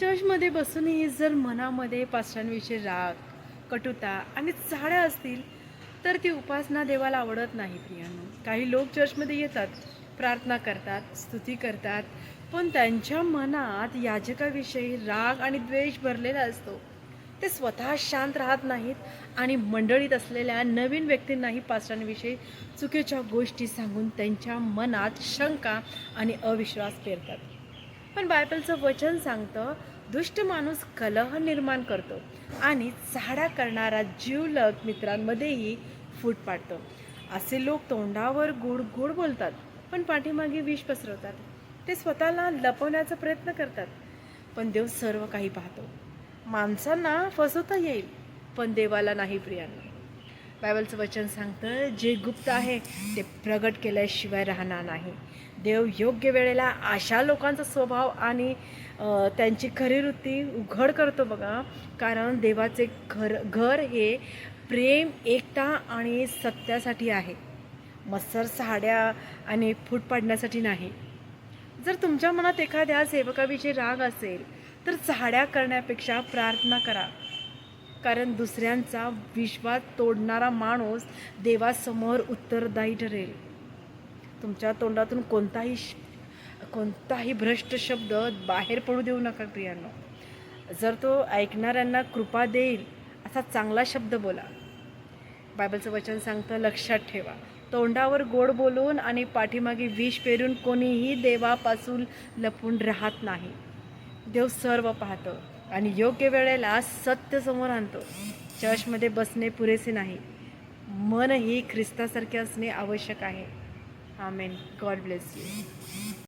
चर्चमध्ये बसूनही जर मनामध्ये पास्टरांविषयी राग, कटुता आणि चाड्या असतील, तर ती उपासना देवाला आवडत नाही प्रियांनो. काही लोक चर्चमध्ये येतात, प्रार्थना करतात, स्तुती करतात, पण त्यांच्या मनात याजकाविषयी राग आणि द्वेष भरलेला असतो. ते स्वतः शांत राहत नाहीत आणि मंडळीत असलेल्या नवीन व्यक्तींनाही पास्टरांविषयी चुकीच्या गोष्टी सांगून त्यांच्या मनात शंका आणि अविश्वास पेरतात. पण बायबलचं वचन सांगतं, दुष्ट माणूस कलह निर्माण करतो आणि चाड्या करणारा जीवलग मित्रांमध्येही फूट पाडतो. असे लोक तोंडावर गोड गोड बोलतात, पण पाठीमागे विष पसरवतात. ते स्वतःला लपवण्याचा प्रयत्न करतात, पण देव सर्व काही पाहतो. माणसांना फसवता येईल, पण देवाला नाही प्रियांनो. बायबलचं वचन सांगतं, जे गुप्त आहे ते प्रगट केल्याशिवाय राहणार नाही. देव योग्य वेळेला अशा लोकांचा स्वभाव आणि त्यांची खरी वृत्ती उघड करतो बघा. कारण देवाचे घर हे प्रेम, एकता आणि सत्यासाठी आहे, मत्सर, साड्या आणि फूट पाडण्यासाठी नाही. जर तुमच्या मनात एखाद्या सेवकाविषयी राग असेल, तर चाड्या करण्यापेक्षा प्रार्थना करा. कारण दुसऱ्यांचा विश्वास तोडणारा माणूस देवासमोर उत्तरदायी ठरेल. तुमच्या तोंडातून कोणताही भ्रष्ट शब्द बाहेर पडू देऊ नका प्रियांनो. जर तो ऐकणाऱ्यांना कृपा देईल असा चांगला शब्द बोला. बायबलचं वचन सांगतं, लक्षात ठेवा, तोंडावर गोड बोलून आणि पाठीमागे विष पेरून कोणीही देवापासून लपून राहत नाही. देव सर्व पाहतो आणि योग्य वेळेला सत्य समोर आणतो. चर्चमध्ये बसणे पुरेसे नाही, मनही ख्रिस्तासारखे असणे आवश्यक आहे. आमेन. God bless you.